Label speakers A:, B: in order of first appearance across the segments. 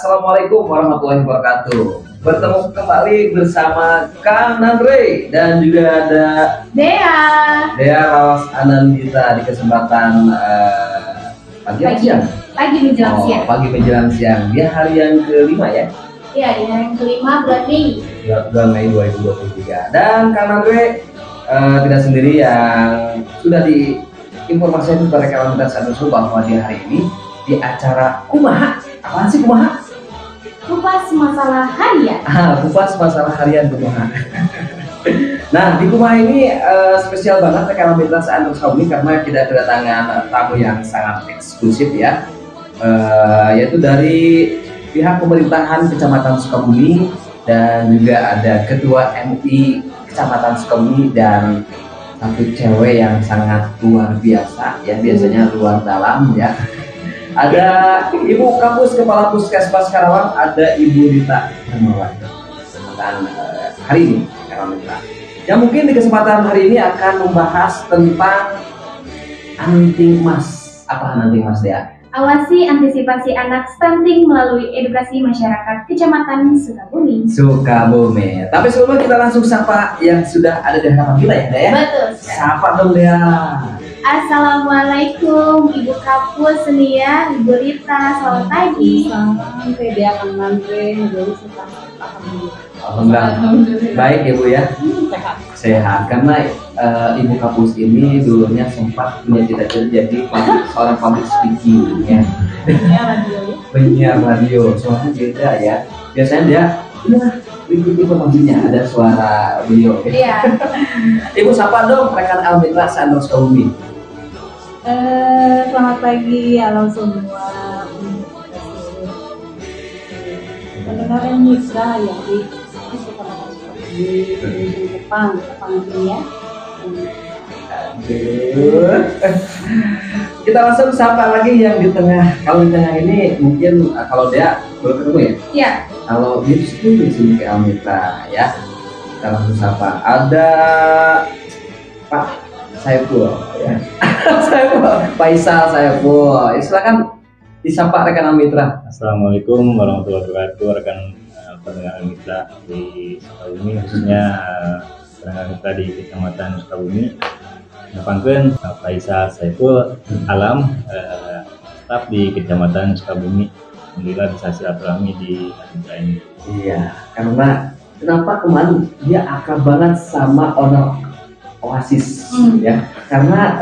A: Assalamualaikum warahmatullahi wabarakatuh. Bertemu kembali bersama Kang Nandre dan juga ada Dea Rawas Anandita di kesempatan pagi atau siang?
B: Pagi menjelang siang.
A: Pagi menjelang siang. Dia hari yang kelima ya?
B: Iya, di hari yang kelima bulan Mei.
A: Bulan Mei 2023. Dan Kang Nandre tidak sendiri yang sudah diinformasikan kepada kawan kita Sanusu bahwa di hari ini di acara Kumaha. Apaan sih Kumaha?
B: Kupas masalah harian.
A: Kupas masalah harian Kumaha. Nah, di Kumaha ini spesial banget rekan Mitra Sanusu Sukabumi karena kita kedatangan tamu yang sangat eksklusif ya. Yaitu dari pihak pemerintahan Kecamatan Sukabumi dan juga ada Ketua MUI Kecamatan Sukabumi dan satu cewek yang sangat luar biasa ya, biasanya luar dalam ya. Ada Ibu Kapus Kepala Puskesmas Karawang, ada Ibu Rita Hermawan. Kesempatan hari ini Karawang Mitra. Yang mungkin di kesempatan hari ini akan membahas tentang anting emas. Apa anting emas ya?
B: Awasi antisipasi anak stunting melalui edukasi masyarakat Kecamatan Sukabumi.
A: Sukabumi. Tapi sebelumnya kita langsung sapa yang sudah ada di hadapan kita ya, Dea?
B: Betul.
A: Sapa dong Dea.
B: Assalamualaikum Ibu Kapus Senia, Ibu Rita, selamat pagi.
C: Salam Dea Kang Nandre, jadi suka
A: Alhamdulillah. Baik ya Bu ya. Sehat karena Ibu Kapus ini dulunya sempat punya cita-cita jadi seorang public speaking ya. Penyiar radio. Soalnya beda ya. Biasanya dia berikut informasinya ada suara beliau.
B: Iya.
A: Ibu sapa dong rekan Mitra Sanusu Sukabumi.
C: Selamat pagi, halo semua. Pendengar yang Mitra ya di Jepang ya.
A: Kita langsung sapa lagi yang di tengah. Kalau di tengah ini mungkin kalau dia belum ketemu ya?
B: Iya.
A: Kalau di sini ke Mitra ya. Kita langsung sapa. Ada Pak Saiful ya. Saiful, Faisal Saiful. Silakan disapa rekan Mitra.
D: Assalamualaikum warahmatullahi wabarakatuh rekan pendengar Mitra di Sukabumi, khususnya pendengar Mitra di Kecamatan Sukabumi. Napangkeun Faisal Saiful Alam, staf di Kecamatan Sukabumi. Alhamdulillah bisa silaturahmi di acara ini.
A: Iya, karena kenapa kemarin dia akrab banget sama owner Oasis ya, karena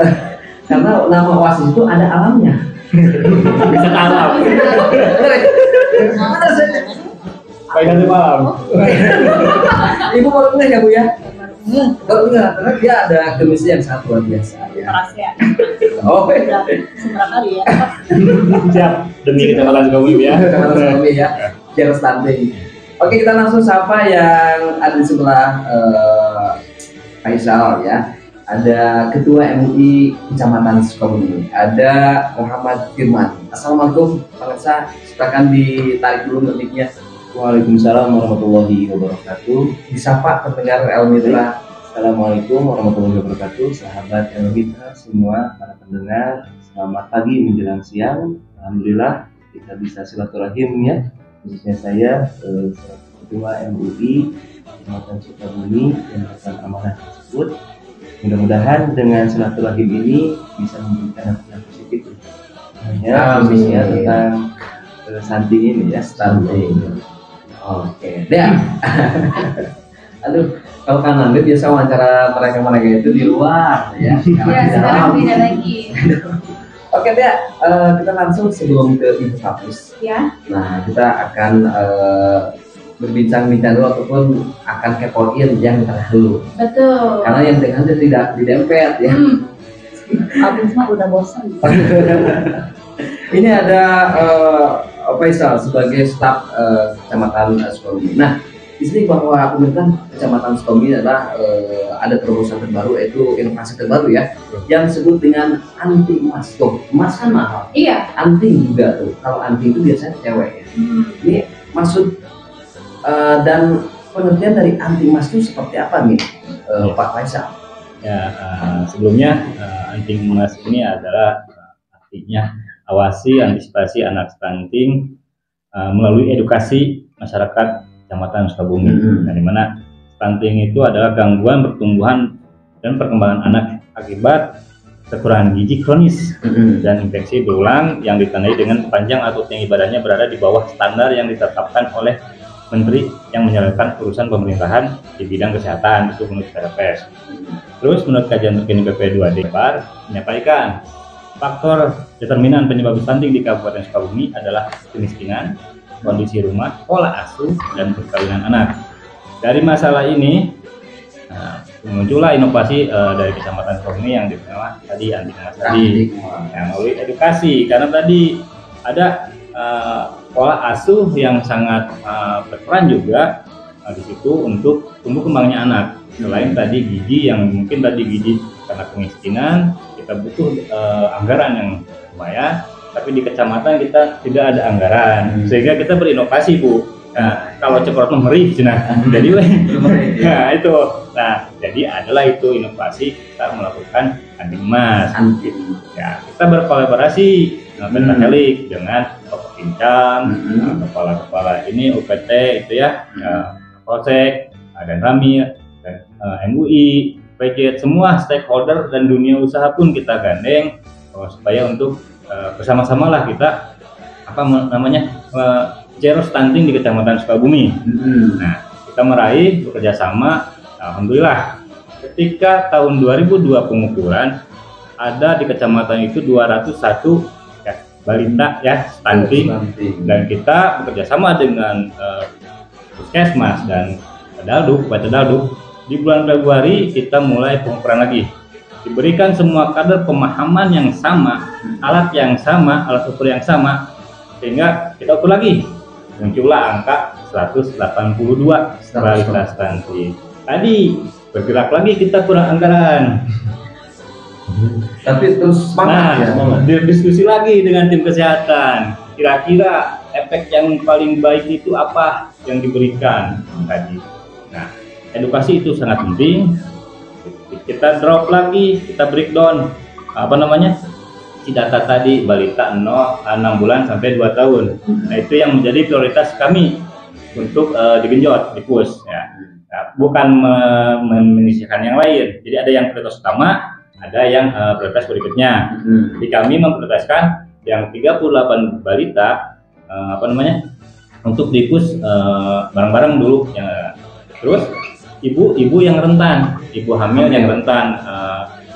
A: nama Oasis itu ada alamnya.
D: Bisa alam. Baik nanti malam.
A: Ibu baru dengar ya Bu ya? Baru dengar karena dia ada kemisi yang sangat luar biasa ya.
C: Rahasia.
A: Oh,
C: Seberapa kali ya?
D: Siap demi Kecamatan Sukabumi ya.
A: Kecamatan Sukabumi ya. Jangan stunting. Oke, kita langsung sapa yang ada di sebelah Faisal ya. Ada Ketua MUI Kecamatan Sukabumi, ada Muhammad Firman. Assalamualaikum Pak Ngersa, silakan ditarik dulu mic-nya.
D: Waalaikumsalam warahmatullahi wabarakatuh.
A: Disapa pendengar Mitra.
D: Assalamualaikum warahmatullahi wabarakatuh. Sahabat Mitra semua, para pendengar, selamat pagi menjelang siang. Alhamdulillah kita bisa silaturahim ya, khususnya saya Ketua MUI Kecamatan Sukabumi yang akan amanah tersebut. Mudah-mudahan dengan silaturahim ini bisa memberikan dampak yang positif. Hanya khususnya tentang stunting ini ya, stunting.
A: Oke, Dea. Aduh, kalau Kang Nandre biasa wawancara mereka itu di luar ya.
B: Ya, sekarang beda lagi.
A: Oke Dea, kita langsung sebelum ke Ibu Kapus.
B: Ya.
A: Nah, kita akan berbincang-bincang dulu ataupun akan kepoin yang tengah dulu.
B: Betul.
A: Karena yang tengah itu tidak didempet ya.
C: Abis mah udah bosan.
A: Ini ada Faisal sebagai staf Kecamatan Sukabumi. Nah, di sini bahwa pemerintah Kecamatan Sukabumi adalah ada terobosan terbaru, yaitu inovasi terbaru ya, yang disebut dengan anting emas. Tuh, emas kan mahal.
B: Iya.
A: Anting juga tuh. Kalau anting itu biasanya cewek ya. Ini maksud dan pengertian dari anting emas itu seperti apa nih, Pak Faisal?
D: Ya, sebelumnya anting emas ini adalah artinya awasi antisipasi anak stunting
E: melalui edukasi masyarakat Kecamatan Sukabumi. Nah, di mana stunting itu adalah gangguan pertumbuhan dan perkembangan anak akibat kekurangan gizi kronis dan infeksi berulang yang ditandai dengan panjang atau tinggi badannya berada di bawah standar yang ditetapkan oleh menteri yang menjalankan urusan pemerintahan di bidang kesehatan, itu menurut Perpres. Terus menurut kajian terkini BP2D menyampaikan faktor determinan penyebab stunting di Kabupaten Sukabumi adalah kemiskinan, kondisi rumah, pola asuh, dan perkawinan anak. Dari masalah ini muncullah inovasi dari Kecamatan Sukabumi yang dikenal tadi Anti Mas tadi, yang melalui edukasi, karena tadi ada pola asuh yang sangat berperan juga di situ untuk tumbuh kembangnya anak. Selain tadi gizi yang mungkin tadi gizi karena kemiskinan kita butuh anggaran yang lumayan, tapi di kecamatan kita tidak ada anggaran, sehingga kita berinovasi, Bu. Nah, kalau cepat memberi, jadi nah itu, nah jadi adalah itu inovasi kita melakukan Anting Mas. Ya, kita berkolaborasi pentahelik dengan Bapak Pincam, kepala-kepala ini UPT itu ya, Polsek, dan Ramil, dan MUI, PJ, semua stakeholder dan dunia usaha pun kita gandeng supaya untuk bersama-sama lah kita zero stunting di Kecamatan Sukabumi. Nah, kita meraih bekerja sama, alhamdulillah. Ketika tahun 2002 pengukuran ada di kecamatan itu 201 ya, balita ya stunting, dan kita bekerja sama dengan Puskesmas dan Daldu, di bulan Februari kita mulai pengukuran lagi. Diberikan semua kader pemahaman yang sama, alat yang sama, alat ukur yang sama, sehingga kita ukur lagi. Muncullah angka 182 balita stunting. Tadi bergerak lagi kita kurang anggaran.
A: Tapi terus semangat
E: diskusi lagi dengan tim kesehatan. Kira-kira efek yang paling baik itu apa yang diberikan tadi. Nah, edukasi itu sangat penting. Kita drop lagi, kita breakdown si data tadi balita 6 bulan sampai 2 tahun. Nah, itu yang menjadi prioritas kami untuk digenjot, di-push ya. Nah, bukan menyisihkan yang lain. Jadi ada yang prioritas utama, ada yang prioritas berikutnya. Jadi kami memprioritaskan yang 38 balita untuk di-push bareng-bareng dulu ya. Terus ibu yang rentan, ibu hamil yang rentan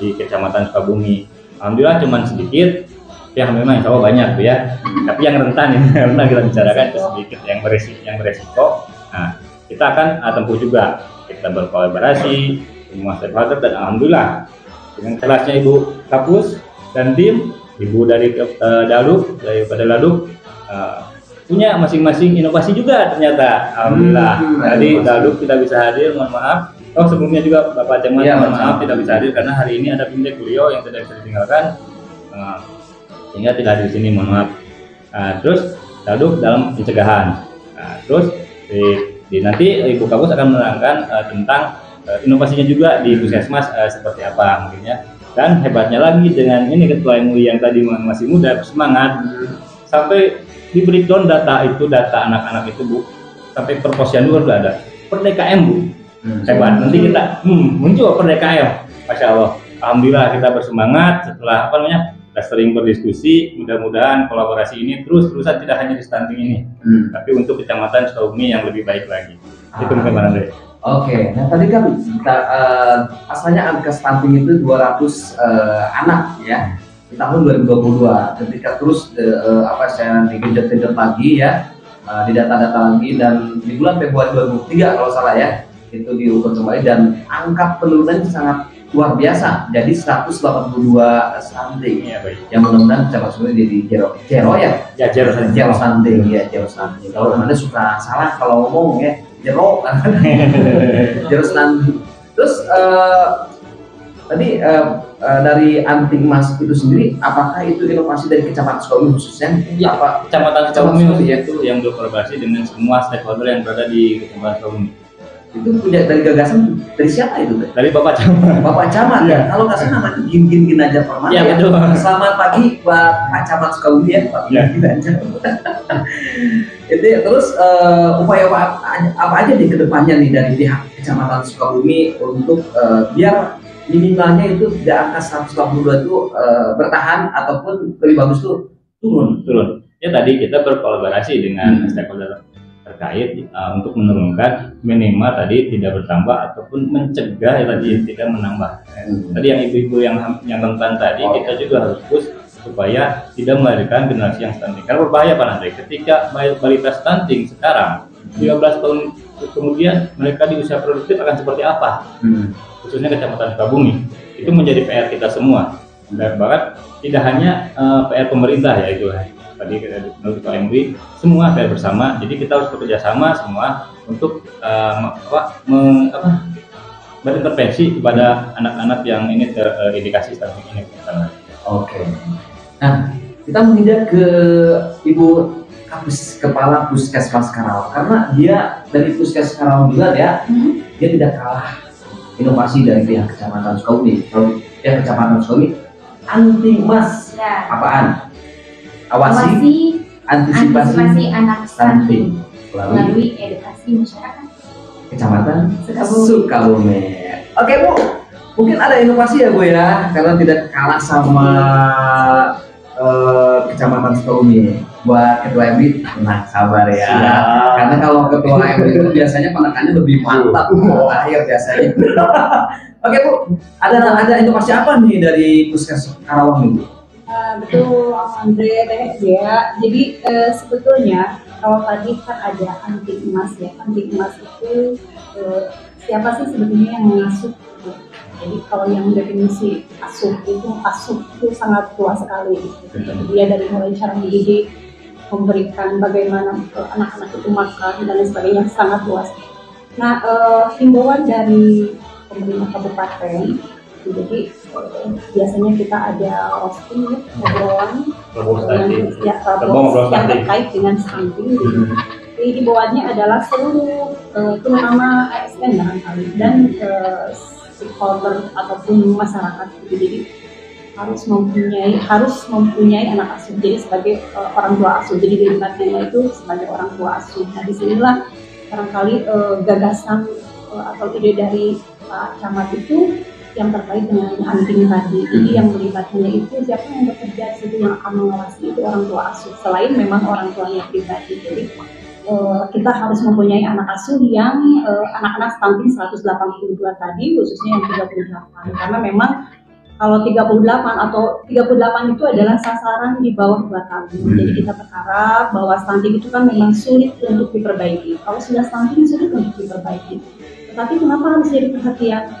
E: di Kecamatan Sukabumi. Alhamdulillah cuman sedikit, ya memang insya Allah banyak tuh ya. Tapi yang rentan ini karena kita bicarakan itu sedikit, yang beresiko. Nah, kita akan tempuh juga. Kita berkolaborasi semua stakeholder dan alhamdulillah dengan kelasnya Ibu Kapus dan tim, Ibu dari Daluk, daripada Laduk punya masing-masing inovasi juga ternyata. Alhamdulillah. Tadi Daluk tidak bisa hadir, mohon maaf. Sebelumnya juga Bapak Camat, mohon maaf tidak bisa hadir karena hari ini ada bimtek beliau yang tidak bisa ditinggalkan, sehingga tidak hadir di sini, mohon maaf. Terus Daluk dalam pencegahan. Terus nanti Ibu Kapus akan menerangkan tentang inovasinya juga di Puskesmas seperti apa mungkinnya. Dan hebatnya lagi dengan ini Ketua MUI yang tadi masih muda, semangat, sampai di breakdown data anak-anak itu, Bu, sampai per posyandu sudah ada per DKM, Bu. Hebat. Nanti kita muncul per DKM, Masya Allah. Alhamdulillah kita bersemangat setelah kita sering berdiskusi. Mudah-mudahan kolaborasi ini terus-terusan tidak hanya di stunting ini, tapi untuk Kecamatan Sukabumi yang lebih baik lagi. Itu mungkin Bang Andre.
A: Oke, nah tadi kan kita asalnya angka stunting itu 200 anak ya di tahun 2022. Ketika terus saya digenjot lagi ya, di data-data lagi, dan di bulan Februari 2003 kalau salah ya, itu diukur kembali dan angka penurunan sangat luar biasa, jadi 182 stunting ya, baik. Yang mudah-mudahan Kecamatan Sukabumi jadi zero stunting. Kalau Anda suka salah kalau ngomong ya zero stunting. Terus tadi dari Anting Mas itu sendiri, apakah itu inovasi dari Kecamatan Sukabumi khususnya?
E: Ya, Kecamatan Sukabumi itu yang berkolaborasi dengan semua stakeholder yang berada di Kecamatan Sukabumi.
A: itu punya dari gagasan dari siapa itu Teh?
E: Dari Bapak Camat.
A: Bapak Camat
E: Iya.
A: ya. Kalau nggak salah namanya Gin Ginanjar Permana
E: Iya,
A: ya.
E: betul.
A: Selamat pagi buat Pak Camat Sukabumi ya, Pak
E: Iya.
A: Ginanjar. Itu ya, terus upaya apa aja nih kedepannya nih dari pihak Kecamatan Sukabumi untuk biar minimalnya itu di angka 182 itu bertahan ataupun lebih bagus tuh turun.
E: Ya tadi kita berkolaborasi dengan stakeholder terkait untuk menurunkan minimal tadi tidak bertambah ataupun mencegah ya tadi tidak menambah. Tadi yang ibu-ibu yang rentan tadi kita juga harus push supaya tidak melahirkan generasi yang stunting. Karena berbahaya Pak Andre, ketika balita stunting sekarang 15 tahun kemudian mereka di usia produktif akan seperti apa? Khususnya Kecamatan Sukabumi itu menjadi PR kita semua. Dan bahkan tidak hanya PR pemerintah ya itu tadi menurut Pak MW semua PR bersama. Jadi kita harus bekerja sama semua untuk berintervensi kepada anak-anak yang ini terindikasi stunting ini.
A: Oke. Nah, kita menginjak ke Ibu Kepala Puskesmas Karawang karena dia dari Puskesmas Karawang juga ya, dia tidak kalah inovasi dari pihak Kecamatan Sukabumi. Kalau pihak Kecamatan Sukabumi anti emas
B: Ya.
A: apaan? Awasi
B: Antisipasi anak stunting
A: melalui
B: melalui edukasi masyarakat
A: Kecamatan
B: Sukabumi.
A: Sukabumi. Oke Bu, mungkin ada inovasi ya Bu ya, karena tidak kalah sama Kecamatan Sukabumi. Buat Ketua MB tenang, sabar ya.
E: Siap.
A: Karena kalau Ketua MB itu biasanya penekannya lebih mantap akhir biasanya. Oke Bu, ada inovasi apa nih dari Puskesmas Karawang ini?
C: Betul, Andre, Teh ya. Jadi sebetulnya kalau tadi kan ada anti emas ya. Anti emas itu siapa sih sebetulnya yang mengasuh? Jadi kalau yang definisi asuh itu sangat luas sekali. Dia dari mulai cara mendidik, memberikan bagaimana anak-anak itu makan dan lain sebagainya sangat luas. Nah, himbauan dari pemerintah kabupaten, jadi biasanya kita ada roasting ya, obrolan yang terkait dengan stunting. Jadi himbauannya adalah seluruh terutama ASN barangkali dan stakeholder ataupun masyarakat. Jadi harus mempunyai anak asuh. Jadi sebagai orang tua asuh. Jadi dilibatnya itu sebagai orang tua asuh. Nah disinilah barangkali gagasan atau ide dari Pak Camat itu yang terkait dengan anting tadi. Jadi yang melibatnya itu siapa yang bekerja di situ yang akan mengawasi itu orang tua asuh. Selain memang orang tuanya pribadi. Jadi kita harus mempunyai anak asuh yang anak-anak stunting 182 tadi, khususnya yang 38. Karena memang kalau 38 atau 38 itu adalah sasaran di bawah 2 tahun. Jadi kita berharap bahwa stunting itu kan memang sulit untuk diperbaiki. Kalau sudah stunting sulit untuk diperbaiki. Tetapi kenapa harus jadi perhatian?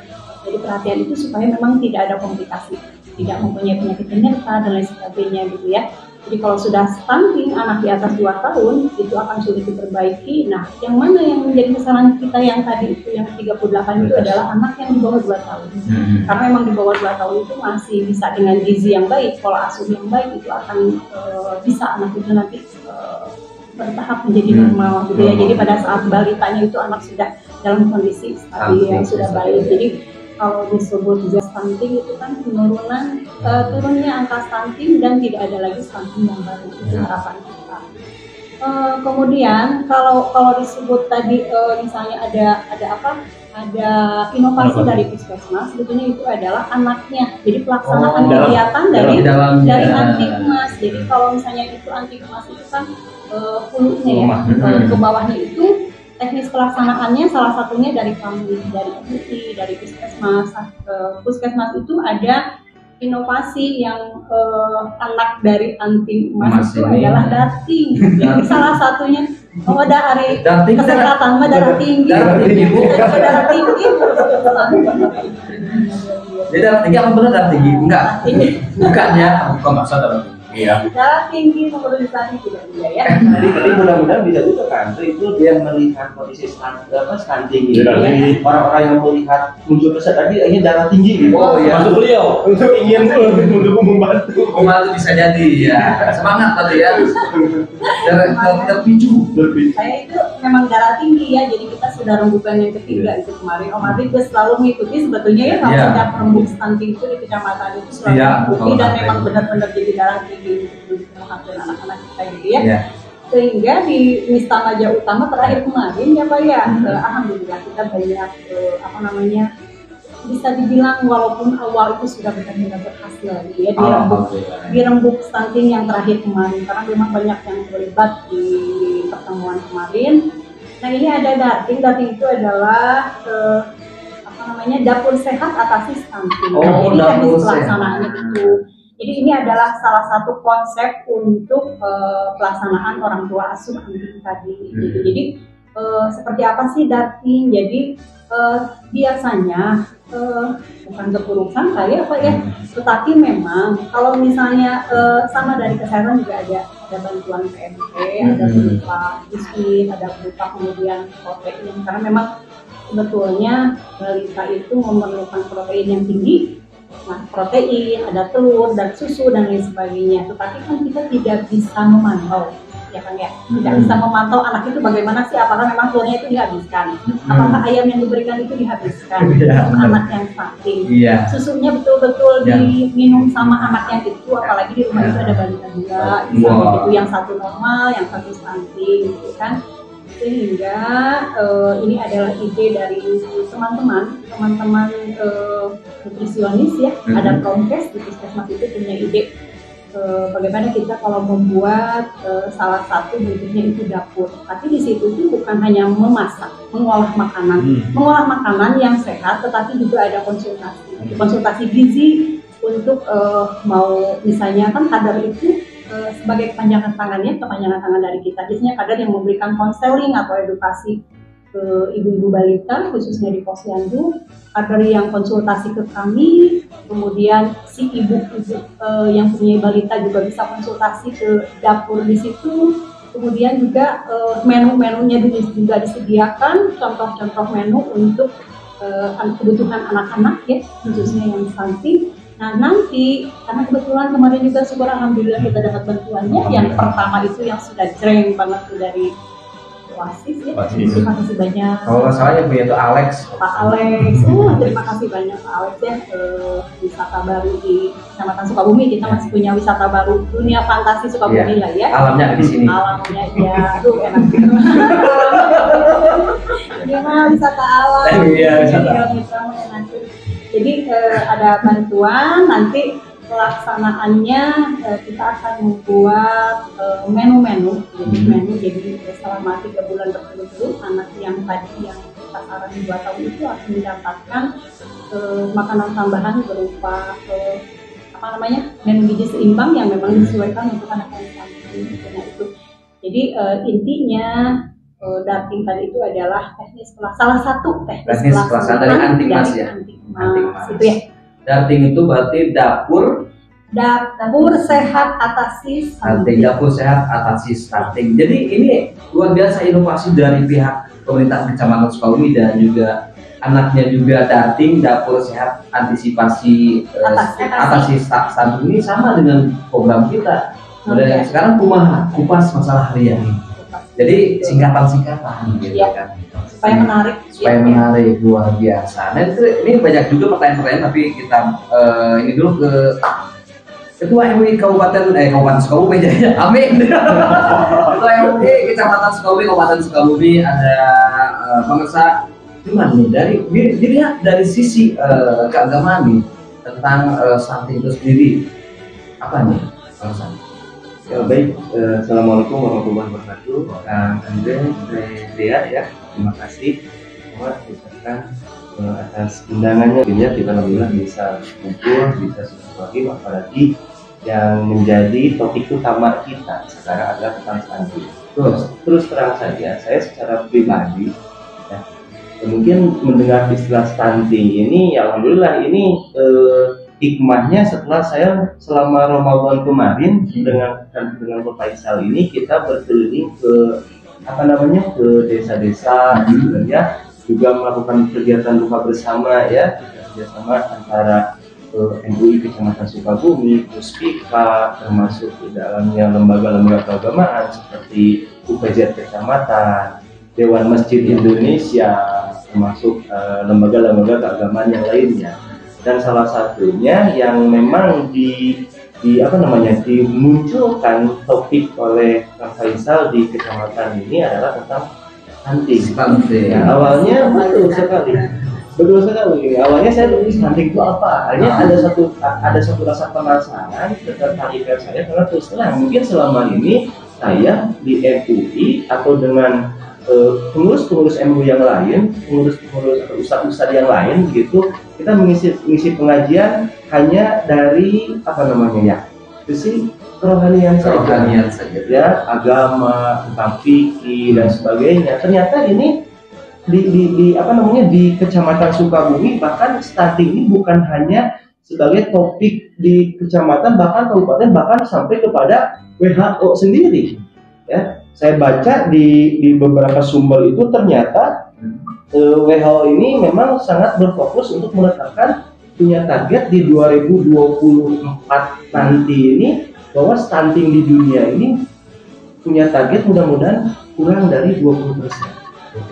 C: Jadi perhatian itu supaya memang tidak ada komplikasi, tidak mempunyai penyakit penyerta dan lain sebagainya gitu ya. Jadi kalau sudah stunting anak di atas 2 tahun itu akan sulit diperbaiki. Nah, yang mana yang menjadi kesalahan kita yang tadi itu yang 38 itu adalah anak yang di bawah 2 tahun. Karena memang di bawah 2 tahun itu masih bisa dengan gizi yang baik, pola asuh yang baik itu akan bisa anak itu nanti bertahap menjadi normal gitu ya. Jadi pada saat balitanya itu anak sudah dalam kondisi stabil yang sudah baik. Jadi kalau disebut juga stunting itu kan penurunan turunnya angka stunting dan tidak ada lagi stunting yang baru, itu harapan kita. Kemudian kalau disebut tadi misalnya ada inovasi dari Puskesmas, sebetulnya itu adalah anaknya. Jadi pelaksanaan kegiatan dari anti emas. Jadi kalau misalnya itu anti emas itu kan hulunya ya, ke bawahnya itu teknis pelaksanaannya salah satunya dari kami, dari MUI, dari Puskesmas. Puskesmas itu ada inovasi yang anak dari anti emas itu adalah dating. Jadi salah satunya ada hari kesehatan, darah tinggi. Darah tinggi.
A: Jadi darah tinggi apa benar darah tinggi? Enggak. Bukan ya, bukan maksud darah tinggi. Iya.
C: Darah tinggi memobilisasi tidak juga ya.
D: Jadi mudah-mudahan bisa juga kan itu dia melihat kondisi stunting ini.
E: Iya.
D: Orang-orang yang melihat muncul pesan tadi ingin darah tinggi gitu.
A: Oh, iya.
E: Masuk beliau untuk ingin mendukung membantu.
A: Pembantu bisa jadi ya. Semangat tadi ya. Terpicu.
C: Saya itu memang darah tinggi ya, jadi kita sudah rembukan yang ketiga itu kemarin. Om Adit juga selalu mengikuti sebetulnya ya, kalau
A: Iya.
C: setiap rembuk stunting itu di kecamatan itu selalu
A: Iya,
C: mengikuti
A: betul.
C: dan memang benar-benar jadi darah tinggi untuk menghasilkan anak-anak kita gitu ya.
A: Iya.
C: Sehingga di Mista Maja Utama terakhir kemarin ya Pak ya, alhamdulillah kita banyak apa namanya, bisa dibilang walaupun awal itu sudah benar-benar berhasil gitu ya dirembuk stunting yang terakhir kemarin, karena memang banyak yang terlibat di pertemuan kemarin. Nah ini ada dating itu adalah apa namanya, dapur sehat atasi stunting.
A: Oh,
C: Nah, ini
A: dapur
C: teknis pelaksanaannya
A: sehat.
C: itu. Jadi ini adalah salah satu konsep untuk pelaksanaan orang tua asuh anting tadi. Gitu. Jadi seperti apa sih dating? Jadi biasanya bukan keburuk sangka ya Pak ya, tetapi memang kalau misalnya sama dari kesehatan juga ada bantuan PMP, ada berupa biskuit, ada berupa kemudian protein, karena memang sebetulnya balita itu memerlukan protein yang tinggi. Nah, protein, ada telur dan susu dan lain sebagainya. Tetapi kan kita tidak bisa memantau, ya kan ya? Tidak bisa memantau anak itu bagaimana sih, apakah memang telurnya itu dihabiskan, apakah ayam yang diberikan itu dihabiskan untuk anak yang stunting.
A: Iya.
C: Susunya betul-betul
A: Ya.
C: diminum sama anak yang itu, apalagi di rumah itu ada balita juga, misalnya
A: Wow.
C: gitu, yang satu normal, yang satu stunting, gitu kan. Sehingga ini adalah ide dari teman-teman nutrisionis ya, ada Promkes di Puskesmas itu punya ide bagaimana kita kalau membuat salah satu bentuknya itu dapur, tapi di situ tuh bukan hanya memasak, mengolah makanan yang sehat, tetapi juga ada konsultasi gizi untuk mau misalnya kan kadar itu sebagai kepanjangan tangan dari kita. Biasanya kadar yang memberikan konseling atau edukasi ke ibu-ibu balita khususnya di posyandu, kadar yang konsultasi ke kami, kemudian si ibu-ibu yang punya balita juga bisa konsultasi ke dapur di situ. Kemudian juga menu-menunya juga disediakan, contoh-contoh menu untuk kebutuhan anak-anak ya, khususnya yang stunting. Nah nanti, karena kebetulan kemarin juga syukur alhamdulillah kita dapat bantuannya. Yang pertama itu yang sudah jreng banget tuh dari Wasis ya. Terima kasih banyak
A: Kalau nggak salah yang punya itu Alex.
C: Pak Alex. Terima kasih banyak Pak Alex ya. Wisata baru di Kecamatan Sukabumi, kita masih punya wisata baru dunia fantasi Sukabumi lah ya.
A: Alamnya ada di sini.
C: Alamnya ya, aduh enak. Gimana wisata alam?
A: Iya, wisata alam.
C: Jadi ada bantuan, nanti pelaksanaannya kita akan membuat menu-menu, jadi selama 3 bulan berturut-turut anak yang tadi yang sasaran 2 tahun itu akan mendapatkan makanan tambahan berupa apa namanya, menu gizi seimbang yang memang disesuaikan untuk anak yang stunting. Nah itu, jadi intinya dating tadi itu adalah salah satu teknis
A: pelaksanaan dari anting mas ya.
C: Anting mas itu ya.
A: Dating itu berarti dapur
C: sehat atasi
A: stunting, dapur sehat atasi stunting. Jadi ini luar biasa inovasi dari pihak pemerintah Kecamatan Sukabumi dan juga anaknya juga dating, dapur sehat antisipasi atasi stunting. Ini sama dengan program kita. Dan sekarang kupas masalah harian. Jadi singkatan gitu
C: ya,
A: kan.
C: Supaya menarik,
A: luar biasa. Nah ini banyak juga pertanyaan-pertanyaan, tapi kita ini dulu ke Ketua MUI Kabupaten Sukabumi aja. Amin. Ketua MUI Kecamatan Sukabumi, Kabupaten Sukabumi, ada pemirsa. Gimana nih dilihat dari sisi keagamaan nih tentang stunting itu sendiri, apa nih pemirsa?
D: Ya baik, assalamualaikum warahmatullahi wabarakatuh. Andre Dea ya, terima kasih ucapkan atas undangannya. Kita alhamdulillah bisa kumpul, bisa silaturahim, apalagi yang menjadi topik utama kita sekarang adalah tentang stunting. Terus terang saja, saya secara pribadi ya, mungkin mendengar istilah stunting ini, ya alhamdulillah ini hikmahnya setelah saya selama Ramadan kemarin dengan Pak Faisal ini kita berkeliling ke ke desa-desa gitu ya, juga melakukan kegiatan buka bersama ya, kerjasama antara MUI Kecamatan Sukabumi, Puspika, termasuk di dalamnya lembaga-lembaga keagamaan seperti UPZ Kecamatan, Dewan Masjid Indonesia, termasuk lembaga-lembaga keagamaan yang lainnya. Dan salah satunya yang memang dimunculkan topik oleh Kang Faisal di kecamatan ini adalah tentang stunting. Ya, awalnya betul sekali. Awalnya saya tulis stunting itu apa? Akhirnya ada satu rasa penasaran, ketertarikan saya karena terus terang mungkin selama ini saya di MUI atau dengan pengurus-pengurus MUI yang lain, pengurus-pengurus atau ustadz-ustadz yang lain begitu, kita mengisi pengajian hanya dari sisi kerohanian saja, ya, agama, tentang fikih dan sebagainya. Ternyata ini di Kecamatan Sukabumi bahkan stunting ini bukan hanya sebagai topik di kecamatan, bahkan kabupaten, bahkan sampai kepada WHO sendiri. Ya, saya baca di beberapa sumber itu ternyata WHO ini memang sangat berfokus untuk menetapkan punya target di 2024 nanti ini bahwa stunting di dunia ini punya target mudah-mudahan kurang dari 20%.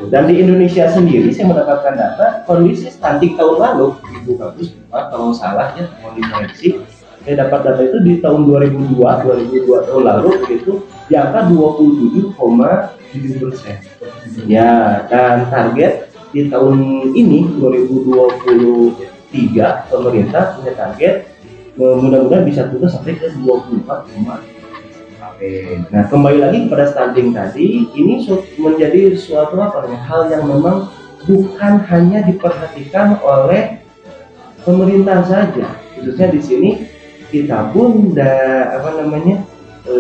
D: Dan di Indonesia sendiri saya mendapatkan data kondisi stunting tahun lalu, Ibu Bagus, kalau salah ya mau dikoreksi, saya dapat data itu di tahun 2002 tahun lalu itu di angka 27,7%. Ya, dan target di tahun ini 2023 pemerintah punya target mudah-mudahan bisa turun sampai ke 24,5%. Nah, kembali lagi kepada stunting tadi, ini menjadi suatu hal yang memang bukan hanya diperhatikan oleh pemerintah saja, khususnya di sini kita pun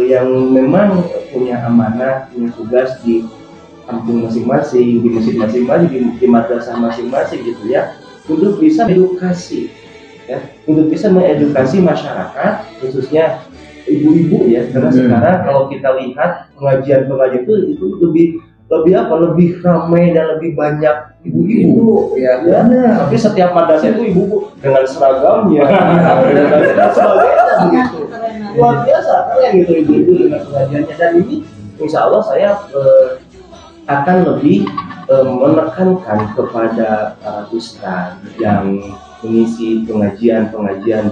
D: yang memang punya amanah, punya tugas di kampung masing-masing, di masjid masing-masing, di madrasah masing-masing gitu ya, untuk bisa edukasi, ya, untuk bisa mengedukasi masyarakat, khususnya ibu-ibu ya, karena sekarang kalau kita lihat pengajian itu lebih ramai dan lebih banyak ibu-ibu ya. Tapi setiap madrasah itu ibu dengan seragamnya dan sebagainya begitu. Luar biasa kalian gitu ibu-ibu dengan pengajiannya, dan ini insya Allah saya akan lebih menekankan kepada para ustaz yang mengisi pengajian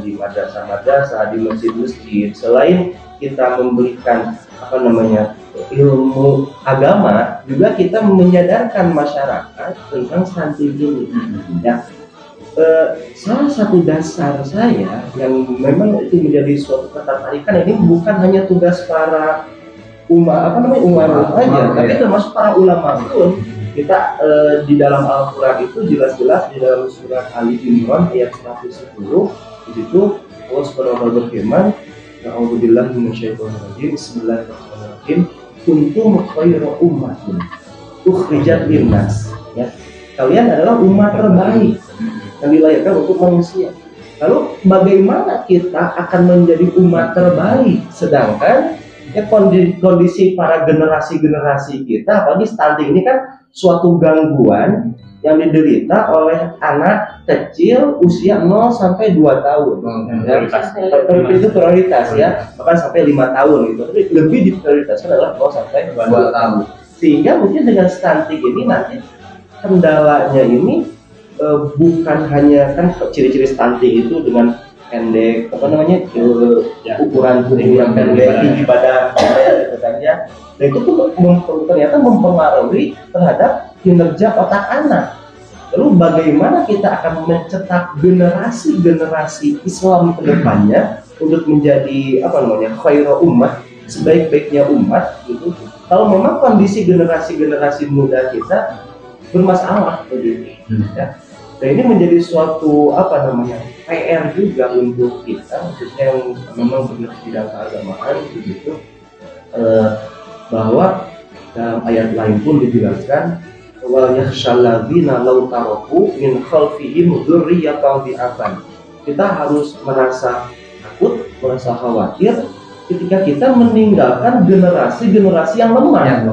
D: di madrasah-madrasah, di masjid-masjid. Selain kita memberikan ilmu agama, juga kita menyadarkan masyarakat tentang stunting ini. Ya, salah satu dasar saya yang memang itu menjadi suatu ketertarikan ini bukan hanya tugas para umat aja, tapi termasuk para ulama pun. Kita di dalam Al-Quran itu jelas-jelas di dalam surat Ali Imran ayat 110 di situ Allah Subhanahu wa taala berfirman, A'udzubillahi minasyaitonir rajim, Bismillahirrahmanirrahim, kuntum khairu ummatin ukhrijat linnas. Ya, kalian adalah umat terbaik yang dilahirkan untuk manusia. Lalu bagaimana kita akan menjadi umat terbaik sedangkan ya kondisi para generasi kita, apalagi stunting ini kan suatu gangguan yang diderita oleh anak kecil usia 0 sampai 2 tahun. Itu prioritas ya, bahkan sampai 5 tahun gitu. Tapi lebih diprioritaskan adalah 0 sampai 2 tahun. Sehingga mungkin dengan stunting ini nanti kendalanya ini bukan hanya kan ciri-ciri stunting itu dengan pendek ukuran tubuh yang pendek, tinggi badan gitu kan ya. Dan itu pun ternyata mempengaruhi terhadap kinerja otak anak. Lalu bagaimana kita akan mencetak generasi Islam ke depannya untuk menjadi khairu ummah, sebaik-baiknya umat gitu. Kalau memang kondisi generasi muda kita bermasalah begitu. Ya. Dan ini menjadi suatu PR juga untuk kita, khususnya yang memang bergerak di bidang keagamaan begitu, bahwa dalam ayat lain pun dijelaskan wal yakhshalladzina law taraku min khalfihim dzurriyyatan dhi'afan kita harus merasa takut, merasa khawatir ketika kita meninggalkan generasi-generasi yang lemah,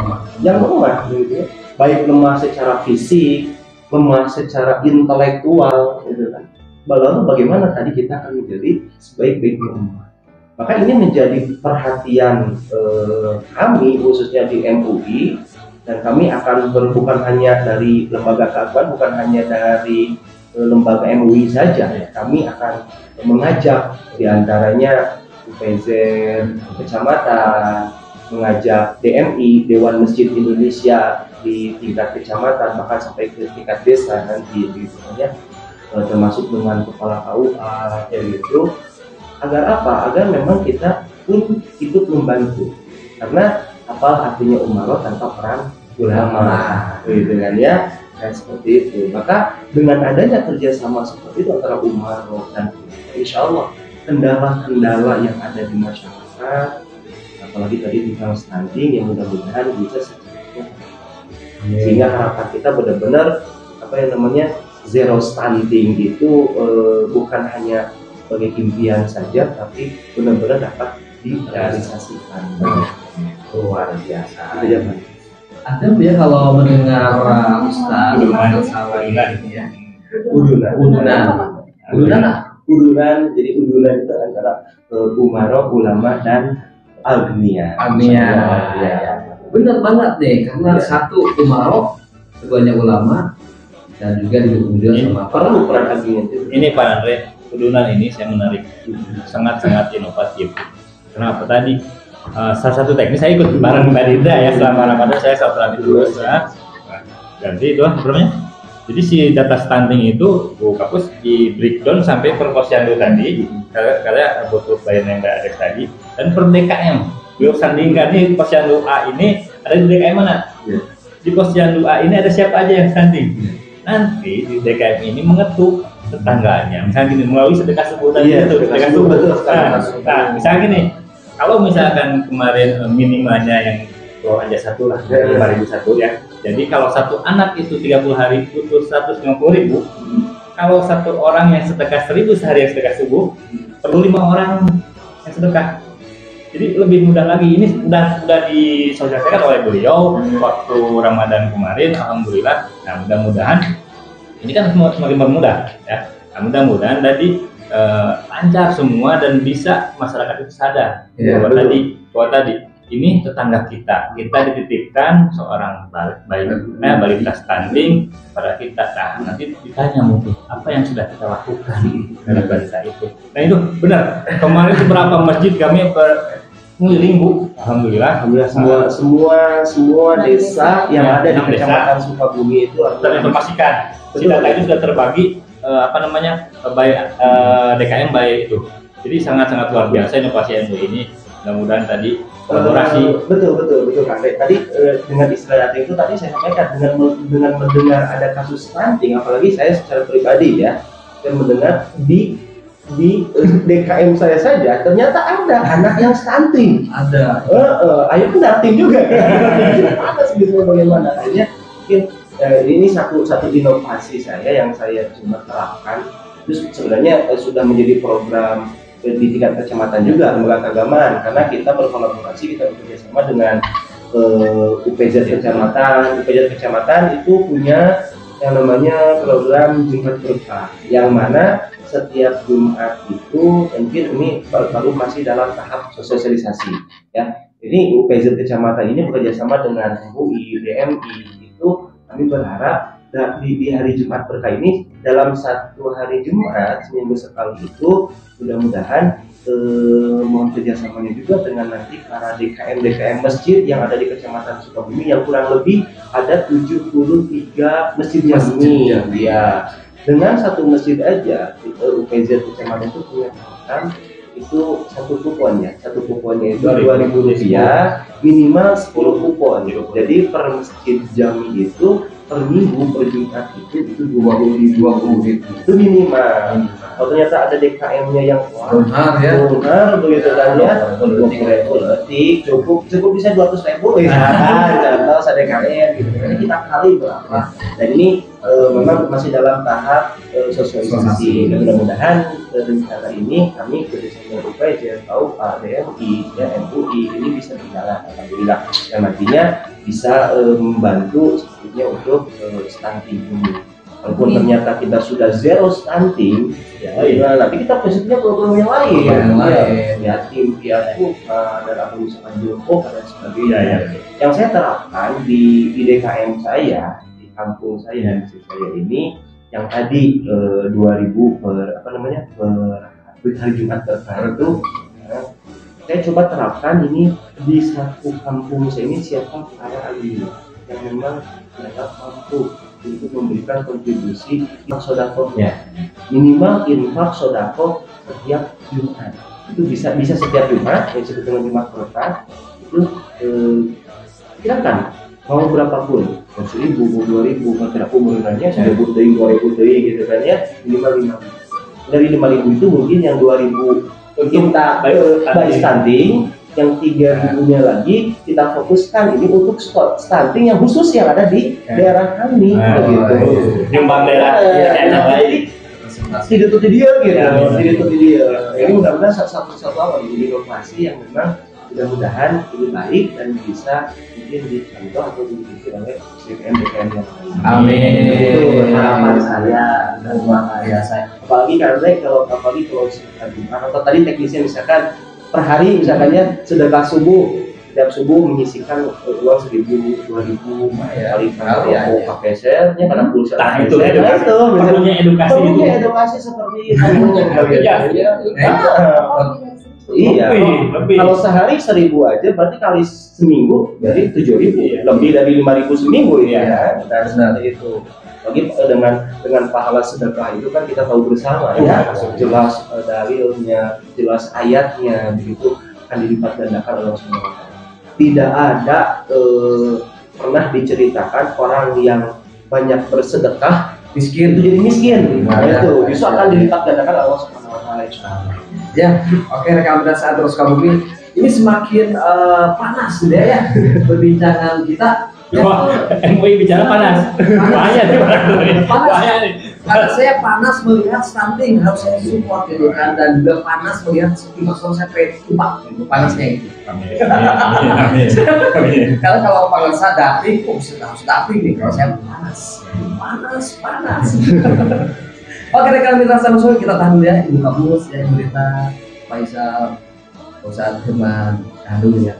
D: gitu ya. Baik lemah secara fisik, lemah secara intelektual, gitu kan. Lalu bagaimana tadi kita akan menjadi sebaik-baiknya umat. Maka ini menjadi perhatian kami khususnya di MUI, dan kami akan bukan hanya dari lembaga keagamaan, bukan hanya dari lembaga MUI saja. Kami akan mengajak diantaranya UPZ kecamatan, mengajak DMI, Dewan Masjid Indonesia di tingkat kecamatan, bahkan sampai ke tingkat desa nanti misalnya, termasuk dengan kepala KUA ya gitu. Agar apa? Agar memang kita pun ikut membantu. Karena apa artinya umaroh tanpa peran ulama, gitu kan ya? Dan seperti itu. Maka dengan adanya kerjasama seperti itu antara umaroh dan insya Allah kendala-kendala yang ada di masyarakat, apalagi tadi tentang stunting, yang mudah-mudahan bisa secepatnya. Sehingga harapan kita benar-benar apa yang namanya zero stunting itu bukan hanya sebagai impian saja, tapi benar-benar dapat direalisasikan.
A: Luar biasa.
D: Itu ya, Pak.
A: Ada ya kalau mendengar Ustaz masalah ini ya. Udunan.
D: Jadi udunan itu antara umaroh, ulama dan agniya.
A: Ya. Benar banget nih, karena satu umaroh, keduanya ulama, dan juga didukung sama
D: perlu peran agniya itu.
E: Ini Pak Andre, udunan ini saya menarik, sangat-sangat inovatif. Kenapa tadi? Salah satu teknis saya ikut bareng Mbak Dinda ya, selama Ramadan saya sholat terus ya. Ganti itu namanya. Jadi si data stunting itu Bu Kapus di breakdown sampai per posyandu tadi, karena butuh bayaran yang nggak ada tadi, dan per DKM. Beliau sandingkan nih posyandu A ini ada di DKM mana? Di posyandu A ini ada siapa aja yang stunting? Nanti di DKM ini mengetuk tetangganya, misalnya gini, melalui sedekah subuh tadi itu, sedekah subuh. Nah, misalnya gini, kalau misalkan kemarin minimalnya yang aja satu lah, 5.001 ya. Jadi kalau satu anak itu 30 hari butuh 150.000, kalau satu orang yang sedekah 1.000 sehari yang sedekah subuh, perlu 5 orang yang sedekah. Jadi lebih mudah lagi. Ini sudah disosialisasikan oleh beliau waktu Ramadan kemarin, alhamdulillah. Nah, mudah-mudahan ini kan semakin bermudah ya. Nah, mudah-mudahan tadi lancar semua dan bisa masyarakat itu sadar bahwa tadi ini tetangga kita dititipkan seorang balita stunting kepada kita. Nah, nanti ditanya mungkin apa yang sudah kita lakukan dengan balita itu. Nah, itu benar. Kemarin itu berapa masjid kami ngeliling Bu, alhamdulillah
D: semua desa yang ada di Kecamatan Sukabumi itu
E: terinformasikan. Si data itu sudah terbagi DKM baik itu. Jadi sangat-sangat luar biasa inovasi MUI ini. Mudah-mudahan tadi kolaborasi.
D: Betul Kak. Tadi dengan istilah data itu tadi saya sampaikan dengan mendengar ada kasus stunting, apalagi saya secara pribadi ya, dan mendengar di DKM saya saja ternyata ada anak yang stunting.
A: Ada.
D: Ayo pendamping juga kan. Apa sebetulnya bagaimana? Akhirnya mungkin ini satu inovasi saya yang saya coba terapkan. Terus sebenarnya sudah menjadi program di tingkat kecamatan juga, lembaga keagamaan, karena kita berkolaborasi, kita bekerjasama dengan UPZ kecamatan. UPZ kecamatan itu punya yang namanya program Jumat Berkah, yang mana setiap Jumat itu mungkin ini baru masih dalam tahap sosialisasi ya. Ini UPZ kecamatan ini bekerjasama dengan MUI, DMI. Itu kami berharap di hari Jumat Berkah ini, dalam satu hari Jumat seminggu sekali itu, mudah-mudahan mohon kerjasamanya juga dengan nanti para DKM masjid yang ada di Kecamatan Sukabumi, yang kurang lebih ada 73 masjid jami ya. Dengan satu masjid aja UPZ kecamatan itu punya program itu satu kuponnya itu Rp2.000, minimal 10 kupon. Jadi per masjid jami itu per minggu, per Jumat itu 20.000 itu minimal. kalau ternyata ada DKM-nya yang
A: Benar ya.
D: benar begitu kan ya, 20.000 detik cukup bisa 200.000 ya kan, contoh ada DKM gitu. Jadi kita kali berapa, dan ini memang masih dalam tahap sosialisasi, dan mudah-mudahan rencana ini kami kerjasama UPJ tahu DMI ya MUI ini bisa berjalan alhamdulillah, yang nantinya bisa membantu sebetulnya untuk stunting ini. Walaupun ternyata kita sudah zero stunting, ya, tapi kita positifnya program yang lain, yatim piatu, dan apa misalkan jompo dan sebagainya. Ya. Yang saya terapkan di DKM saya, di kampung saya, di saya ini, yang tadi 2.000 per hari Jumat terkait itu, saya coba terapkan ini di satu kampung saya ini, siapa para ahli yang memang tidak mampu untuk memberikan kontribusi infak sodakohnya, minimal infak sodakoh setiap Jumat. Itu bisa setiap Jumat, yang disebut dengan Jumat berkah. Itu silakan mau berapapun, mau 1.000, mau 2.000, mau tidak umurnya 1.000 dari 2.000 dari gitu kan ya, minimal 5.000. Dari 5.000 itu mungkin yang 2.000 kita baik stunting, yang 3.000-nya lagi kita fokuskan ini untuk stunting yang khusus yang ada di daerah kami, gitu.
E: Nyumbang daerah yang lain.
D: Tidak tuh dia gitu, tidak tuh dia. Ini mudah-mudahan satu awal ini inovasi yang memang mudah-mudahan lebih baik dan bisa mungkin dicontoh atau diikuti oleh DKM yang lain.
A: Amin.
D: Itu harapan saya dan doa saya. Apalagi kalau atau tadi teknisnya misalkan per hari misalkannya sedekah subuh, setiap subuh menyisikan uang 1.000, 2.000 kali pakai share-nya karena pulsa.
E: Nah itu perlunya
D: edukasi seperti itu. Iya,
E: lebih.
D: Kalau sehari 1.000 aja berarti kali seminggu jadi 7.000, lebih dari 5.000 seminggu ya. Dan seperti itu. Bagi dengan pahala sedekah itu kan kita tahu bersama ya, jelas dalilnya, jelas ayatnya, begitu akan dilipat gandakan oleh Allah Subhanahu wa Ta'ala. Tidak ada pernah diceritakan orang yang banyak bersedekah miskin itu jadi miskin. Nah, itu bisa akan dilipat gandakan oleh Allah Subhanahu wa Ta'ala.
A: Ya, oke rekan saat terus kamu ini semakin panas sudah ya perbincangan kita.
E: Ya, MUI bicara panas. Bahaya nih, bahaya nih.
A: Karena saya panas melihat stunting, harus saya support gitu kan, dan juga panas melihat masuk saya tumpak gitu, panasnya itu. Karena kalau panas saya dating, harus dating nih. Kalau saya panas. Oke rekan mitra Samsung, kita tahan dulu ya, Ibu Kamus, ya Berita, Faisal, Ustadz Firman, tahan dulu ya.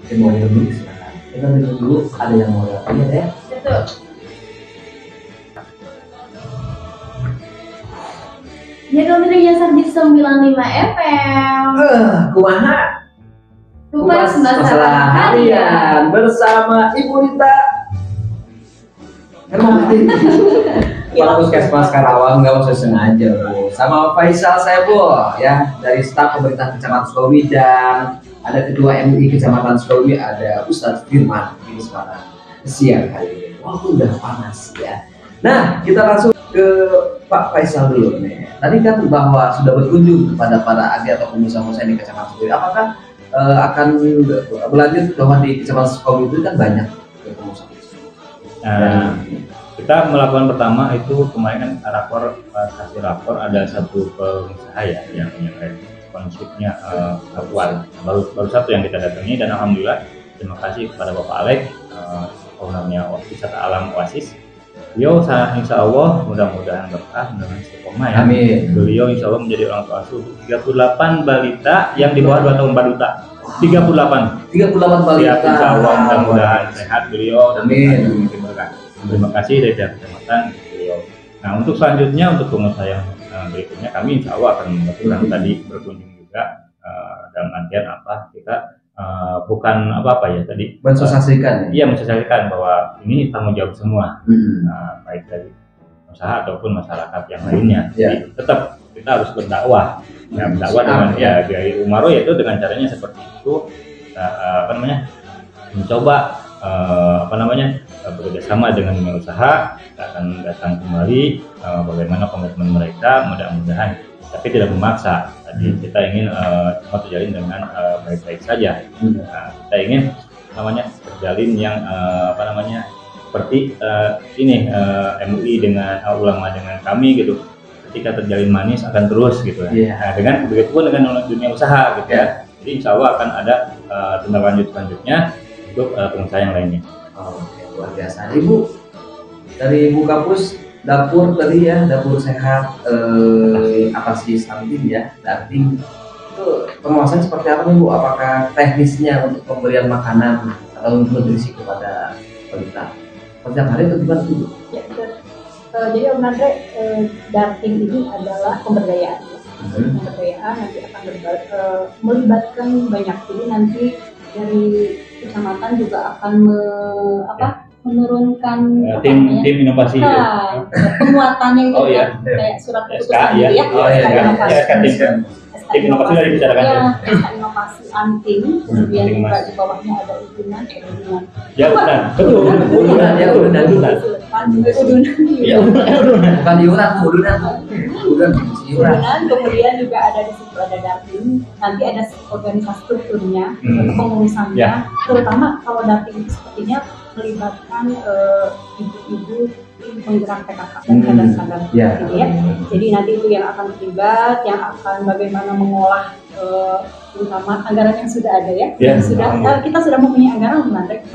A: Mungkin mau dulu silakan. Kita dulu ada yang mau lihat ya.
B: Betul. Ya kalau tidak nyasar di 95 FM.
A: Kumaha?
B: Kupas masalah harian
A: bersama Ibu Rita. Para puskesmas Karawang nggak usah sengaja Bu. Sama Faisal saya Bu ya, dari staf pemerintah Kecamatan Sukabumi, dan ada Ketua MUI Kecamatan Sukabumi, ada Ustadz Firman di Semarang siang hari ini. Walaupun udah panas ya. Nah, kita langsung ke Pak Faisal dulu nih. Tadi kan bahwa sudah berkunjung kepada para ahli atau pengusaha-pengusaha di Kecamatan Sukabumi. Apakah akan berlanjut bahwa di Kecamatan Sukabumi itu kan banyak pengusaha-pengusaha?
E: Kita melakukan pertama itu kemarin kan kasih rapor ada satu pengusaha ya yang konsepnya kuat, baru satu yang kita datangi, dan alhamdulillah terima kasih kepada Bapak Alex, ownernya Wisata Alam Oasis. Beliau insya Allah mudah-mudahan berkah dengan istiqomah ya. Amin. Beliau insya Allah menjadi orang tua asuh 38 balita yang di bawah 2 tahun baduta. 38 balita. Ya, insya Allah mudah-mudahan sehat beliau dan berkah. Terima kasih dari kecamatan beliau. Nah untuk selanjutnya untuk pengusaha yang berikutnya kami insya Allah akan melakukan tadi berkunjung juga dalam artian apa, kita bukan apa ya tadi
A: mensosialisasikan.
E: Iya, mensosialisasikan bahwa ini tanggung jawab semua, baik dari usaha ataupun masyarakat yang lainnya. Jadi tetap kita harus berdakwah, berdakwah dengan gaya Umaro, yaitu dengan caranya seperti itu, mencoba bekerjasama dengan dunia usaha. Kita akan datang kembali bagaimana komitmen mereka, mudah-mudahan tapi tidak memaksa. Tadi kita ingin semua terjalin dengan baik-baik saja. Nah, kita ingin namanya terjalin yang seperti ini MUI dengan ulama dengan kami gitu. Ketika terjalin manis akan terus gitu ya. Nah, dengan begitu pun dengan dunia usaha gitu ya. Jadi insya Allah akan ada tindak lanjut selanjutnya untuk pengusaha yang lainnya.
A: Oke, luar biasa. Ibu dari Ibu Kapus dapur tadi ya, dapur sehat atasi stunting ya, darting itu pengawasan seperti apa nih Bu? Apakah teknisnya untuk pemberian makanan atau nutrisi kepada balita setiap hari atau gimana Bu?
C: Ya, jadi Om Andre, darting ini adalah pemberdayaan. Pemberdayaan nanti akan melibatkan banyak. Jadi nanti dari kecamatan juga akan menurunkan
E: tim inovasi itu.
C: Penguatannya itu kayak surat keputusan gitu ya. Tim inovasi dari bicarakan ya. Inovasi anting, kemudian juga di bawahnya ada udunan.
E: Ya udunan, betul. Udunan.
A: Bukan iuran, udunan.
C: Udunan, kemudian juga ada di situ ada darting. Nanti ada organisasi strukturnya, pengurusannya. Terutama kalau darting sepertinya melibatkan ibu-ibu tim penggerak PKK dan kadang-kadang gitu ya. Jadi nanti itu yang akan terlibat, yang akan bagaimana mengolah terutama anggaran yang sudah ada ya. Kita sudah mempunyai anggaran nanti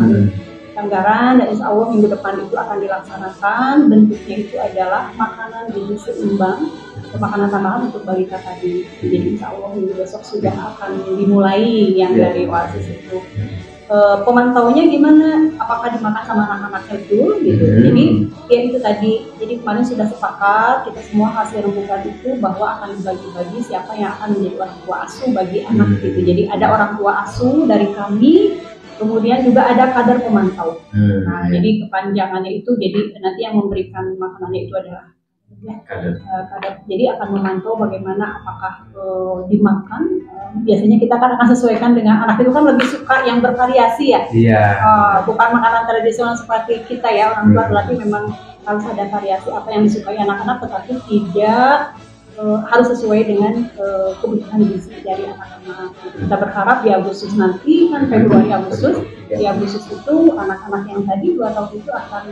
C: anggaran, dan insya Allah minggu depan itu akan dilaksanakan. Bentuknya itu adalah makanan gizi seimbang, makanan tambahan untuk balita tadi. Jadi insya Allah minggu besok sudah akan dimulai yang dari Oasis itu. Pemantaunya gimana? Apakah dimakan sama anak-anak itu? Gitu. Jadi ya itu tadi. Jadi kemarin sudah sepakat kita semua hasil rembukan itu bahwa akan dibagi-bagi siapa yang akan menjadi orang tua asuh bagi anak gitu. Jadi ada orang tua asuh dari kami, kemudian juga ada kader pemantau. Nah, jadi kepanjangannya itu jadi nanti yang memberikan makanannya itu adalah kader. Jadi akan memantau bagaimana apakah dimakan. Biasanya kita kan akan sesuaikan dengan anak itu kan lebih suka yang bervariasi ya. Bukan makanan tradisional seperti kita ya orang tua, berarti memang harus ada variasi apa yang disukai anak-anak, tetapi tidak harus sesuai dengan kebutuhan gizi dari anak-anak. Kita berharap di Agustus nanti kan Februari Agustus di Agustus itu anak-anak yang tadi 2 tahun itu akan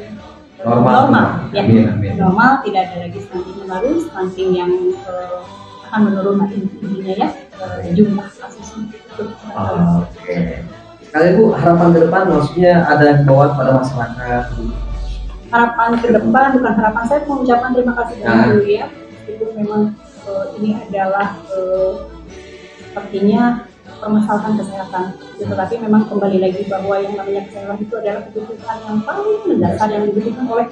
C: normal ya. Normal, tidak ada lagi stunting yang baru, stunting yang akan menurun intinya ya, jumlah kasusnya itu.
A: Oke. Sekali Bu, harapan ke depan maksudnya ada himbauan pada masyarakat.
C: Harapan ke depan, bukan harapan, saya mengucapkan terima kasih dulu ya. Itu memang ini adalah sepertinya permasalahan kesehatan. Tetapi memang kembali lagi bahwa yang namanya kesehatan itu adalah kebutuhan yang paling mendasar yang dibutuhkan oleh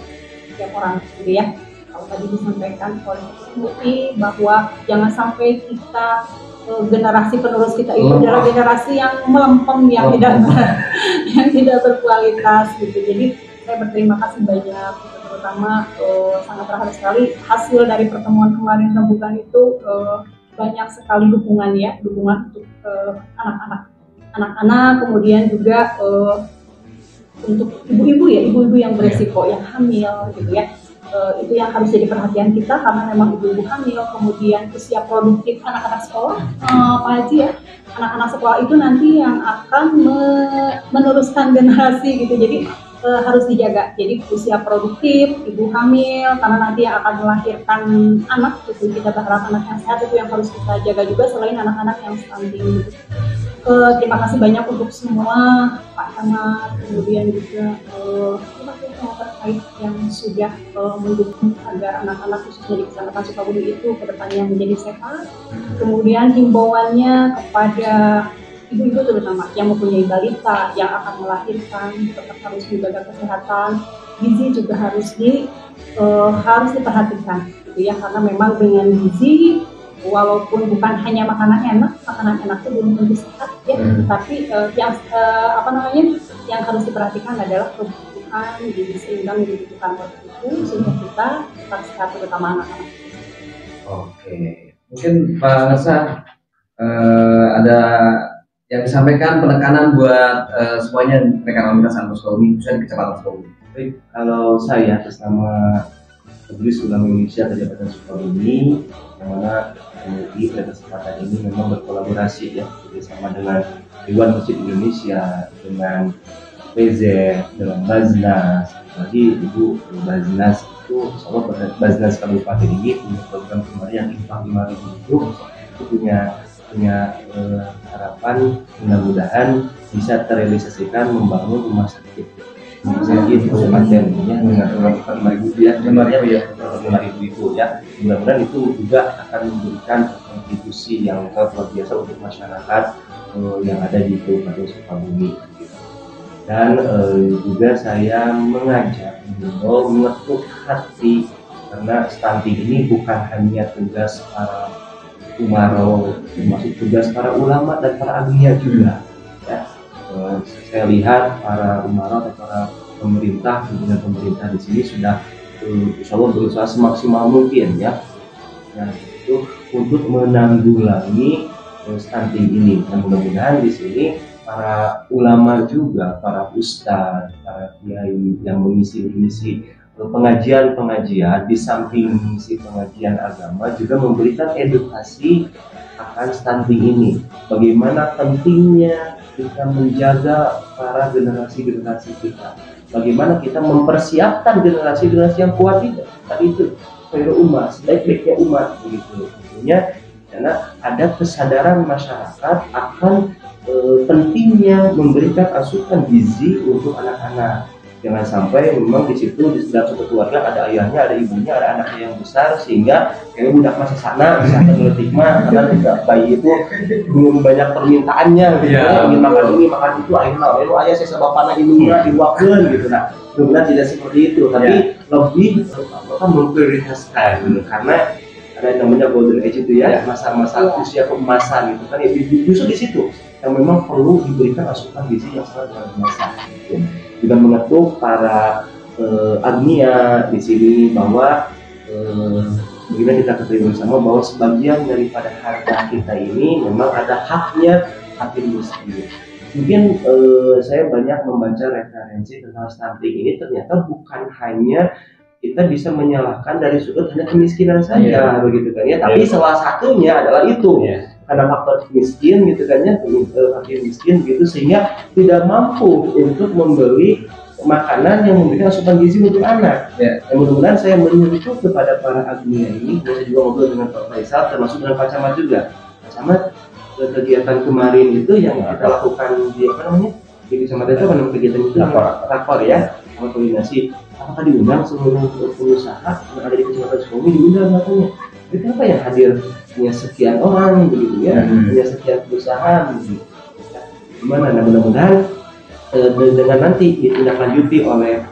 C: setiap orang, gitu ya. Kalau tadi disampaikan oleh MUI bahwa jangan sampai kita generasi penerus kita itu adalah generasi yang melempem, yang tidak berkualitas gitu. Jadi saya berterima kasih banyak, terutama sangat berharap sekali hasil dari pertemuan kemarin rembukan itu banyak sekali dukungan untuk anak-anak, kemudian juga untuk ibu-ibu yang beresiko, yang hamil gitu ya. Itu yang harus jadi perhatian kita karena memang ibu-ibu hamil, kemudian usia produktif anak-anak sekolah, Pak Haji ya, anak-anak sekolah itu nanti yang akan meneruskan generasi gitu. Jadi harus dijaga. Jadi usia produktif, ibu hamil, karena nanti yang akan melahirkan anak itu kita berharap anak yang sehat itu yang harus kita jaga juga selain anak-anak yang stunting gitu. Terima kasih banyak untuk semua Pak Camat, kemudian juga pihak terkait yang sudah mendukung agar anak-anak khususnya di Kecamatan Sukabumi itu kedepannya menjadi sehat. Kemudian himbauannya kepada ibu-ibu terutama yang mempunyai balita yang akan melahirkan tetap harus menjaga kesehatan, gizi juga harus diperhatikan, gitu ya, karena memang dengan gizi walaupun bukan hanya makanan enak itu belum tentu sehat ya, tapi yang harus diperhatikan adalah kebutuhan gizi seimbang yang dibutuhkan waktu itu sehingga kita tetap sehat terutama anak-anak.
A: Oke, mungkin Pak Ngersa ada yang disampaikan penekanan buat semuanya rekan komunitas Sukabumi khususnya di Kecamatan Sukabumi.
D: Baik, kalau saya atas nama Majelis Ulama Indonesia Kecamatan Sukabumi, yang mana MUI pada kesempatan ini memang berkolaborasi ya bersama dengan Dewan Masjid Indonesia, dengan PZ, dengan Baznas. Lagi Ibu Baznas itu, insya Allah Baznas Kabupaten ini punya program kemarin yang Infak 5.000 itu punya harapan mudah-mudahan bisa terrealisasikan membangun rumah sakit kabupaten ya dengan harapan 5.000 ya, 5.000 itu ya. Mudah-mudahan itu juga akan memberikan kontribusi yang sangat luar biasa untuk masyarakat yang ada di Kabupaten Sukabumi. Dan juga saya mengajak mengetuk hati, karena stunting ini bukan hanya tugas para umaro, termasuk tugas para ulama dan para agniya juga ya. Saya lihat para umaro atau para pemerintah, pimpinan pemerintah di sini sudah insya Allah berusaha semaksimal mungkin ya. Nah, itu untuk menanggulangi stunting ini. Dan mudah-mudahan di sini para ulama juga, para ustadz, para kiai yang mengisi pengajian di samping mengisi pengajian agama juga memberikan edukasi akan stunting ini. Bagaimana pentingnya kita menjaga para generasi kita. Bagaimana kita mempersiapkan generasi yang kuat itu. Tadi itu khairul umat, sebaik-baiknya umat begitu. Tentunya karena ada kesadaran masyarakat akan pentingnya memberikan asupan gizi untuk anak-anak. Jangan sampai memang di situ di dalam satu keluarga ada ayahnya, ada ibunya, ada anaknya yang besar, sehingga kayak budak masa sana bisa terletik mah karena juga bayi itu belum banyak permintaannya gitu ya, ingin makan ini makan itu, akhirnya ayah saya sebapana ibunya diwakil gitu. Nah, sebenarnya tidak seperti itu, tapi lebih memprioritaskan karena ada yang namanya golden age itu ya, masa-masa usia keemasan gitu kan, justru di situ yang memang perlu diberikan asupan gizi yang sangat luar biasa. Juga mengetuk para agniya di sini bahwa bagaimana kita ketahui bersama bahwa sebagian daripada harta kita ini memang ada haknya fakir miskin. Mungkin saya banyak membaca referensi tentang stunting ini, ternyata bukan hanya kita bisa menyalahkan dari sudut hanya kemiskinan saja begitu kan ya, tapi salah satunya adalah itu karena faktor miskin gitu kan ya, fakir miskin gitu, sehingga tidak mampu untuk membeli makanan yang memberikan asupan gizi untuk anak. Yang mudah-mudahan saya menyentuh kepada para agniya ini, saya juga ngobrol dengan Pak Faisal, termasuk dengan Pak Camat juga. Pak Camat, kegiatan kemarin itu yang kita lakukan di di kecamatan itu apa namanya kegiatan itu? Rakor ya, sama koordinasi. Apakah diundang seluruh pengusaha yang ada di kecamatan Sukabumi? Diundang katanya. Tapi kenapa yang hadir punya sekian orang begitu ya, punya sekian perusahaan begitu. Gimana? Nah, mudah-mudahan dengan nanti ditindaklanjuti oleh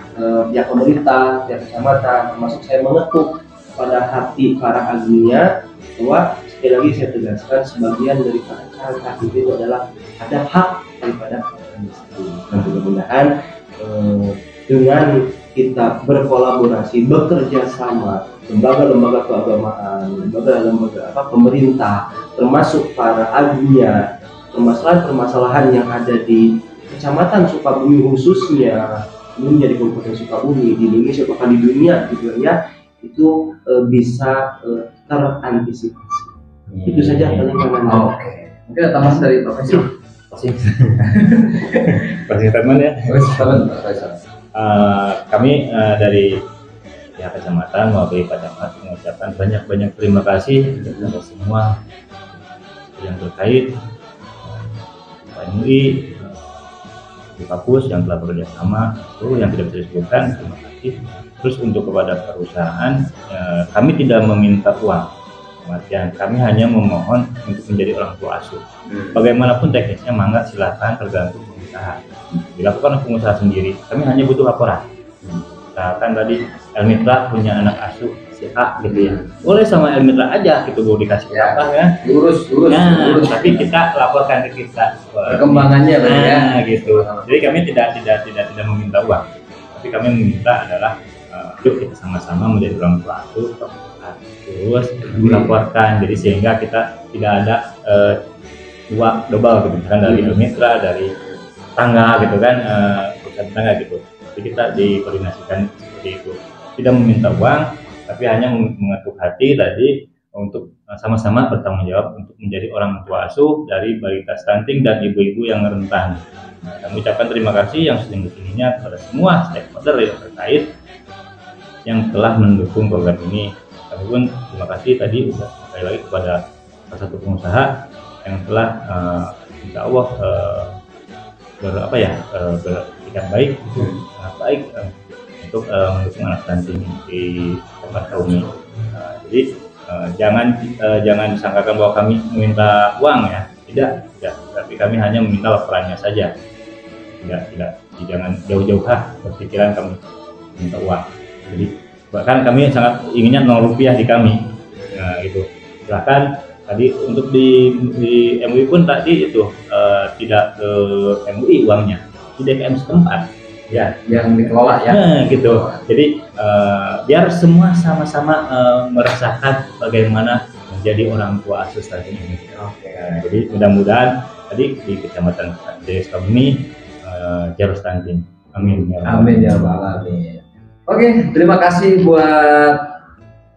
D: pihak pemerintah, pihak kecamatan, termasuk saya mengetuk pada hati para agniya bahwa sekali lagi saya tegaskan sebagian daripada hak itu adalah ada hak daripada orang miskin. Dan mudah-mudahan dengan kita berkolaborasi, bekerja sama, lembaga-lembaga keagamaan, lembaga-lembaga pemerintah, termasuk para agniya, permasalahan-permasalahan yang ada di Kecamatan Sukabumi khususnya, ini di Kabupaten Sukabumi, di Indonesia bahkan di dunia gitu ya, itu bisa terantisipasi. Itu saja paling
A: Oke. Mungkin ada tambahan dari Profesor.
E: Teman ya. Kami dari pihak kecamatan mewakili Pak Camat mengucapkan banyak terima kasih kepada semua yang terkait, Pak MUI, di Kapus yang telah bekerja sama, itu yang tidak bisa disebutkan, terima kasih. Terus untuk kepada perusahaan, kami tidak meminta uang, artinya kami hanya memohon untuk menjadi orang tua asuh. Bagaimanapun teknisnya, mangga silakan, tergantung pengusaha. Dilakukan oleh pengusaha sendiri, kami hanya butuh laporan. Misalkan tadi Elmitra punya anak asuh si A gitu ya, boleh sama Elmitra aja gitu, mau dikasih apa ya, lurus. Tapi kita laporkan ke kita
A: perkembangannya
E: gitu. Jadi kami tidak meminta uang, tapi kami meminta adalah yuk kita sama-sama menjadi orang tua asuh, terus melaporkan, jadi sehingga kita tidak ada dua double gitu kan, dari Elmitra, dari tangga gitu kan, perusahaan tangga gitu. Jadi kita dikoordinasikan seperti itu, tidak meminta uang, tapi hanya mengetuk hati tadi untuk sama-sama bertanggung jawab untuk menjadi orang tua asuh dari balita stunting dan ibu-ibu yang rentan. Kami ucapkan terima kasih yang setinggi-tingginya kepada semua stakeholder yang terkait yang telah mendukung program ini. Kami pun terima kasih tadi sekali lagi kepada salah satu pengusaha yang telah insya Allah bersikap baik, sangat baik untuk mendukung anak stunting di tempat kami. Jadi jangan disangkakan bahwa kami meminta uang ya, tidak, tapi kami hanya meminta laporannya saja. Jangan jauh-jauh berpikiran kami minta uang. Jadi bahkan kami sangat inginnya 0 rupiah di kami. Nah itu silahkan tadi untuk di MUI pun tadi itu tidak ke MUI uangnya, di DPM setempat ya
A: yang dikelola ya.
E: Nah, gitu. Jadi biar semua sama-sama merasakan bagaimana menjadi orang tua asuh stunting ini. Nah, jadi mudah-mudahan tadi di Kecamatan Desa ini zero stunting. Amin ya.
A: Amin ya Rabbal Alamin. Oke, terima kasih buat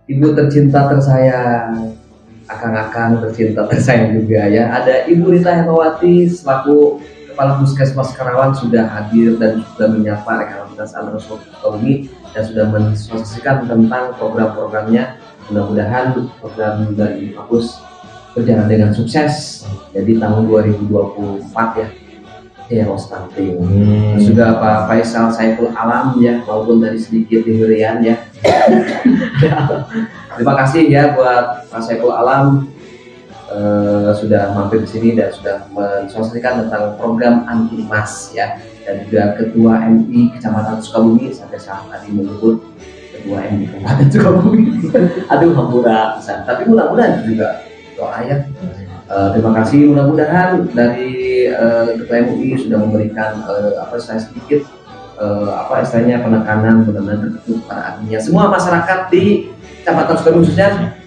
A: ibu tercinta tersayang, akang-akang tercinta tersayang juga ya. Ada Ibu Rita Hetawati selaku Kepala Puskesmas Karawang sudah hadir dan sudah menyapa rekan kita Andros Sukabumi dan sudah mensosialisasikan tentang program-programnya. Mudah-mudahan program dari Kapus berjalan dengan sukses. Jadi tahun 2024 ya. Ya, stunting. Sudah Pak Faisal Saiful Alam ya, walaupun tadi sedikit diberian ya. Terima kasih ya buat Pak Saiful Alam sudah mampir di sini dan sudah mensosialisasikan tentang program anti emas ya, dan juga Ketua MI Kecamatan Sukabumi sampai saat tadi menyebut Ketua MI Kabupaten Sukabumi. Aduh, hampura bisa. Tapi mudah-mudahan juga doa ya. Terima kasih, mudah-mudahan dari Ketua MUI sudah memberikan sedikit penekanan benar-benar pada adminnya semua masyarakat di Kecamatan Sukabumi, khususnya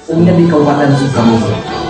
A: umumnya di Kabupaten Sukabumi.